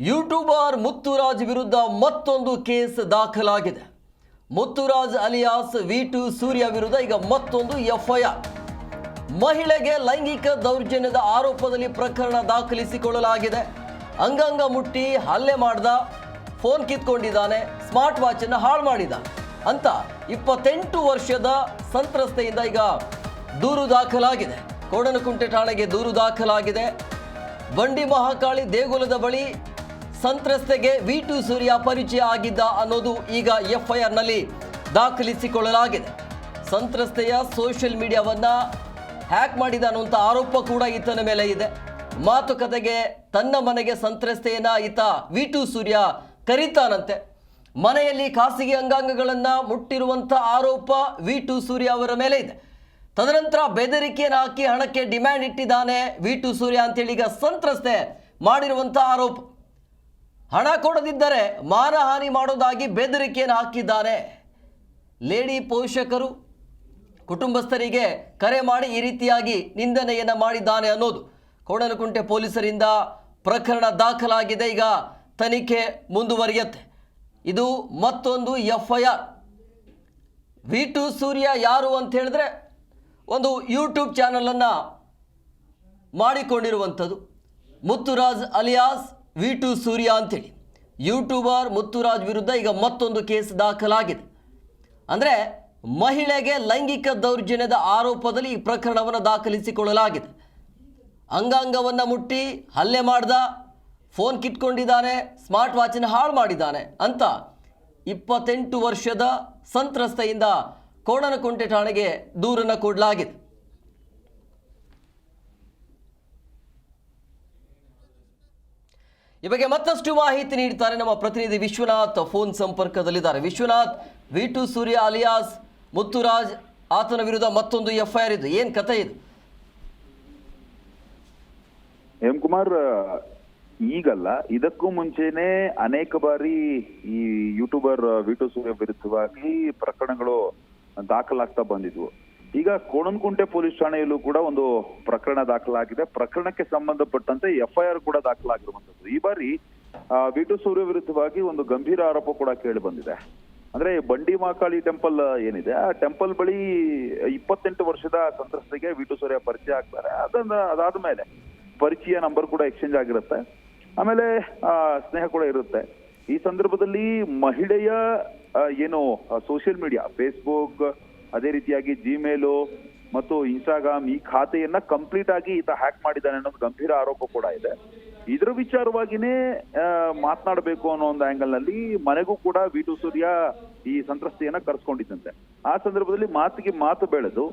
YouTuber Muthuraj ವಿರುದ್ಧ ಮತ್ತೊಂದು case ದಾಖಲಾಗಿದೆ. ಮುತ್ತುರಾಜ್ ಅಲಿಯಾಸ್ ವಿ2 ಸೂರ್ಯ ವಿರುದ್ಧ ಈಗ ಮತ್ತೊಂದು ಎಫ್ಐಆರ್. ಮಹಿಳೆಗೆ ಲೈಂಗಿಕ ದೌರ್ಜನ್ಯದ ಆರೋಪದಲ್ಲಿ ಪ್ರಕರಣ ದಾಖಲಿಸಿಕೊಳ್ಳಲಾಗಿದೆ. ಅಂಗಾಂಗ ಮುಟ್ಟಿ ಹಲ್ಲೆ ಮಾಡ್ದ, ಫೋನ್ ಕಿತ್ಕೊಂಡಿದ್ದಾನೆ, ಸ್ಮಾರ್ಟ್ ವಾಚ್ ಅನ್ನು ಹಾಳು ಮಾಡಿದ ಅಂತ 28 ವರ್ಷದ ಸಂತ್ರಸ್ತೆಯಿಂದ ಈಗ ದೂರು ದಾಖಲಾಗಿದೆ. ಕೋಡನಕುಂಟೆ ಠಾಣೆಗೆ ದೂರು ದಾಖಲಾಗಿದೆ. ಬಂಡಿ ಮಹಾಕಾಳಿ ದೇಗುಲದ ಬಳಿ ಸಂತ್ರಸ್ತೆಗೆ ವಿ2 ಸೂರ್ಯ ಪರಿಚಯ ಆಗಿದ್ದ ಅನ್ನೋದು ಈಗ ಎಫ್ಐಆರ್ ನಲ್ಲಿ ದಾಖಲಿಸಿಕೊಳ್ಳಲಾಗಿದೆ. ಸಂತ್ರಸ್ತೆಯ ಸೋಷಿಯಲ್ ಮೀಡಿಯಾವನ್ನ ಹ್ಯಾಕ್ ಮಾಡಿದ ಅನ್ನುವಂಥ ಆರೋಪ ಕೂಡ ಈತನ ಮೇಲೆ ಇದೆ. ಮಾತುಕತೆಗೆ ತನ್ನ ಮನೆಗೆ ಸಂತ್ರಸ್ತೆಯನ್ನ ಈತ ವಿ2 ಸೂರ್ಯ ಕರೀತಾನಂತೆ. ಮನೆಯಲ್ಲಿ ಖಾಸಗಿ ಅಂಗಾಂಗಗಳನ್ನ ಮುಟ್ಟಿರುವಂಥ ಆರೋಪ ವಿ2 ಸೂರ್ಯ ಅವರ ಮೇಲೆ ಇದೆ. ತದನಂತರ ಬೆದರಿಕೆಯನ್ನು ಹಾಕಿ ಹಣಕ್ಕೆ ಡಿಮ್ಯಾಂಡ್ ಇಟ್ಟಿದ್ದಾನೆ ವಿ2 ಸೂರ್ಯ ಅಂತೇಳಿ ಈಗ ಸಂತ್ರಸ್ತೆ ಮಾಡಿರುವಂಥ ಆರೋಪ. ಹಣ ಕೊಡದಿದ್ದರೆ ಮಾನಹಾನಿ ಮಾಡೋದಾಗಿ ಬೆದರಿಕೆಯನ್ನು ಹಾಕಿದ್ದಾನೆ. ಲೇಡಿ ಪೋಷಕರು ಕುಟುಂಬಸ್ಥರಿಗೆ ಕರೆ ಮಾಡಿ ಈ ರೀತಿಯಾಗಿ ನಿಂದನೆಯನ್ನು ಮಾಡಿದ್ದಾನೆ ಅನ್ನೋದು ಕೋಡನಕುಂಟೆ ಪೊಲೀಸರಿಂದ ಪ್ರಕರಣ ದಾಖಲಾಗಿದೆ. ಈಗ ತನಿಖೆ ಮುಂದುವರಿಯುತ್ತೆ. ಇದು ಮತ್ತೊಂದು ಎಫ್ಐಆರ್. ವಿ2 ಸೂರ್ಯ ಯಾರು ಅಂತ ಹೇಳಿದ್ರೆ ಒಂದು ಯೂಟ್ಯೂಬ್ ಚಾನಲನ್ನು ಮಾಡಿಕೊಂಡಿರುವಂಥದ್ದು. ಮುತ್ತುರಾಜ್ ಅಲಿಯಾಸ್ ವಿ2 ಸೂರ್ಯ ಅಂತೇಳಿ ಯೂಟ್ಯೂಬರ್ ಮುತ್ತುರಾಜ್ ವಿರುದ್ಧ ಈಗ ಮತ್ತೊಂದು ಕೇಸ್ ದಾಖಲಾಗಿದೆ. ಅಂದರೆ ಮಹಿಳೆಗೆ ಲೈಂಗಿಕ ದೌರ್ಜನ್ಯದ ಆರೋಪದಲ್ಲಿ ಈ ಪ್ರಕರಣವನ್ನು ದಾಖಲಿಸಿಕೊಳ್ಳಲಾಗಿದೆ. ಅಂಗಾಂಗವನ್ನು ಮುಟ್ಟಿ ಹಲ್ಲೆ ಮಾಡ್ದ, ಫೋನ್ ಕಿತ್ಕೊಂಡಿದ್ದಾನೆ, ಸ್ಮಾರ್ಟ್ ವಾಚನ್ನು ಹಾಳು ಮಾಡಿದ್ದಾನೆ ಅಂತ 28 ವರ್ಷದ ಸಂತ್ರಸ್ತೆಯಿಂದ ಕೋಡನಕುಂಟೆ ಠಾಣೆಗೆ ದೂರನ್ನು ಕೊಡಲಾಗಿದೆ. ಈ ಬಗ್ಗೆ ಮತ್ತಷ್ಟು ಮಾಹಿತಿ ನೀಡ್ತಾರೆ ನಮ್ಮ ಪ್ರತಿನಿಧಿ ವಿಶ್ವನಾಥ್ ಫೋನ್ ಸಂಪರ್ಕದಲ್ಲಿದ್ದಾರೆ. ವಿಶ್ವನಾಥ್, ವಿ2 ಸೂರ್ಯ ಅಲಿಯಾಸ್ ಮುತ್ತುರಾಜ್ ಆತನ ವಿರುದ್ಧ ಮತ್ತೊಂದು ಎಫ್ಐಆರ್ ಇದು, ಏನ್ ಕಥೆ ಇದು? ಎಂ ಕುಮಾರ್, ಈಗಲ್ಲ ಇದಕ್ಕೂ ಮುಂಚೆನೆ ಅನೇಕ ಬಾರಿ ಈ ಯೂಟ್ಯೂಬರ್ ವಿ2 ಸೂರ್ಯ ವಿರುದ್ಧವಾಗಿ ಪ್ರಕರಣಗಳು ದಾಖಲಾಗ್ತಾ ಬಂದಿದ್ವು. ಈಗ ಕೋಡನಕುಂಟೆ ಪೊಲೀಸ್ ಠಾಣೆಯಲ್ಲೂ ಕೂಡ ಒಂದು ಪ್ರಕರಣ ದಾಖಲಾಗಿದೆ. ಪ್ರಕರಣಕ್ಕೆ ಸಂಬಂಧಪಟ್ಟಂತೆ ಎಫ್ಐಆರ್ ಕೂಡ ದಾಖಲಾಗಿರುವಂತದ್ದು. ಈ ಬಾರಿ ವಿ2 ಸೂರ್ಯ ವಿರುದ್ಧವಾಗಿ ಒಂದು ಗಂಭೀರ ಆರೋಪ ಕೂಡ ಕೇಳಿ ಬಂದಿದೆ. ಅಂದ್ರೆ ಬಂಡಿ ಮಹಾಕಾಳಿ ಟೆಂಪಲ್ ಏನಿದೆ, ಆ ಟೆಂಪಲ್ ಬಳಿ 28 ವರ್ಷದ ಸಂತ್ರಸ್ತೆಗೆ ವಿ2 ಸೂರ್ಯ ಪರಿಚಯ ಆಗ್ತಾರೆ. ಅದಾದ್ಮೇಲೆ ಪರಿಚಯ ನಂಬರ್ ಕೂಡ ಎಕ್ಸ್ಚೇಂಜ್ ಆಗಿರುತ್ತೆ. ಆಮೇಲೆ ಸ್ನೇಹ ಕೂಡ ಇರುತ್ತೆ. ಈ ಸಂದರ್ಭದಲ್ಲಿ ಮಹಿಳೆಯ ಏನು ಸೋಷಿಯಲ್ ಮೀಡಿಯಾ, ಫೇಸ್ಬುಕ್, ಅದೇ ರೀತಿಯಾಗಿ ಜಿಮೇಲು ಮತ್ತು ಇನ್ಸ್ಟಾಗ್ರಾಮ್, ಈ ಖಾತೆಯನ್ನ ಕಂಪ್ಲೀಟ್ ಆಗಿ ಈತ ಹ್ಯಾಕ್ ಮಾಡಿದ್ದಾನೆ ಅನ್ನೋದು ಗಂಭೀರ ಆರೋಪ ಕೂಡ ಇದೆ. ಇದರ ವಿಚಾರವಾಗಿನೇ ಮಾತನಾಡಬೇಕು ಅನ್ನೋ ಒಂದು ಆಂಗಲ್ ನಲ್ಲಿ ಮನೆಗೂ ಕೂಡ ವಿ2 ಸೂರ್ಯ ಈ ಸಂತ್ರಸ್ತೆಯನ್ನ ಕರೆಸ್ಕೊಂಡಿದ್ದಂತೆ. ಆ ಸಂದರ್ಭದಲ್ಲಿ ಮಾತಿಗೆ ಮಾತು ಬೆಳೆದು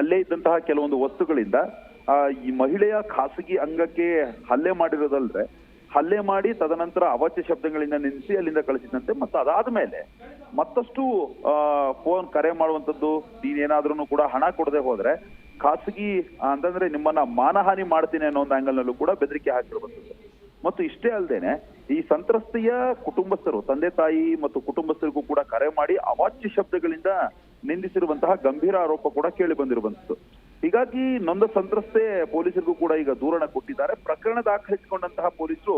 ಅಲ್ಲೇ ಇದ್ದಂತಹ ಕೆಲವೊಂದು ವಸ್ತುಗಳಿಂದ ಈ ಮಹಿಳೆಯ ಖಾಸಗಿ ಅಂಗಕ್ಕೆ ಹಲ್ಲೆ ಮಾಡಿರೋದಲ್ದ್ರೆ ಹಲ್ಲೆ ಮಾಡಿ ತದನಂತರ ಅವಾಚ್ಯ ಶಬ್ದಗಳಿಂದ ನಿಲ್ಲಿಸಿ ಅಲ್ಲಿಂದ ಕಳಿಸಿದಂತೆ. ಮತ್ತು ಅದಾದ್ಮೇಲೆ ಮತ್ತಷ್ಟು ಫೋನ್ ಕರೆ ಮಾಡುವಂಥದ್ದು, ನೀನೇನಾದ್ರೂ ಕೂಡ ಹಣ ಕೊಡದೆ ಹೋದ್ರೆ ಖಾಸಗಿ ಅಂತಂದ್ರೆ ನಿಮ್ಮನ್ನ ಮಾನಹಾನಿ ಮಾಡ್ತೀನಿ ಅನ್ನೋ ಒಂದು ಆಂಗಲ್ ನಲ್ಲೂ ಕೂಡ ಬೆದರಿಕೆ ಹಾಕಿರುವಂಥದ್ದು. ಮತ್ತು ಇಷ್ಟೇ ಅಲ್ಲದೇನೆ ಈ ಸಂತ್ರಸ್ತೆಯ ಕುಟುಂಬಸ್ಥರು, ತಂದೆ ತಾಯಿ ಮತ್ತು ಕುಟುಂಬಸ್ಥರಿಗೂ ಕೂಡ ಕರೆ ಮಾಡಿ ಅವಾಚ್ಯ ಶಬ್ದಗಳಿಂದ ನಿಂದಿಸಿರುವಂತಹ ಗಂಭೀರ ಆರೋಪ ಕೂಡ ಕೇಳಿ ಬಂದಿರುವಂಥದ್ದು. ಹೀಗಾಗಿ ನೊಂದ ಸಂತ್ರಸ್ತೆ ಪೊಲೀಸರಿಗೂ ಕೂಡ ಈಗ ದೂರನ್ನ ಕೊಟ್ಟಿದ್ದಾರೆ. ಪ್ರಕರಣ ದಾಖಲಿಸಿಕೊಂಡಂತಹ ಪೊಲೀಸರು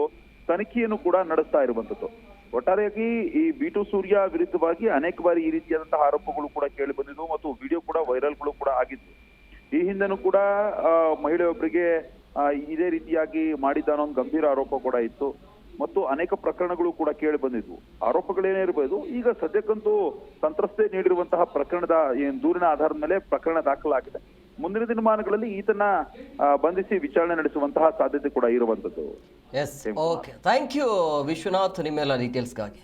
ತನಿಖೆಯನ್ನು ಕೂಡ ನಡೆಸ್ತಾ ಇರುವಂತದ್ದು. ಒಟ್ಟಾರೆಯಾಗಿ ಈ ವಿ2 ಸೂರ್ಯ ವಿರುದ್ಧವಾಗಿ ಅನೇಕ ಬಾರಿ ಈ ರೀತಿಯಾದಂತಹ ಆರೋಪಗಳು ಕೂಡ ಕೇಳಿ ಬಂದಿದ್ವು ಮತ್ತು ವಿಡಿಯೋ ಕೂಡ ವೈರಲ್ಗಳು ಕೂಡ ಆಗಿದ್ವು. ಈ ಹಿಂದೆನೂ ಕೂಡ ಮಹಿಳೆಯೊಬ್ಬರಿಗೆ ಇದೇ ರೀತಿಯಾಗಿ ಮಾಡಿದ್ದಾನೋ ಒಂದು ಗಂಭೀರ ಆರೋಪ ಕೂಡ ಇತ್ತು ಮತ್ತು ಅನೇಕ ಪ್ರಕರಣಗಳು ಕೂಡ ಕೇಳಿ ಬಂದಿದ್ವು. ಆರೋಪಗಳೇನೇ ಇರಬಹುದು. ಈಗ ಸದ್ಯಕ್ಕಂತೂ ಸಂತ್ರಸ್ತೆ ನೀಡಿರುವಂತಹ ಪ್ರಕರಣದ ದೂರಿನ ಆಧಾರದ ಮೇಲೆ ಪ್ರಕರಣ ದಾಖಲಾಗಿದೆ. ಮುಂದಿನ ದಿನಮಾನಗಳಲ್ಲಿ ಈತನ ಬಂಧಿಸಿ ವಿಚಾರಣೆ ನಡೆಸುವಂತಹ ಸಾಧ್ಯತೆ ಕೂಡ ಇರುವಂತದ್ದು. Yes, okay, thank you Vishwanath ನಿಮ್ಮೆಲ್ಲ ಡೀಟೇಲ್ಸ್ಗಾಗಿ.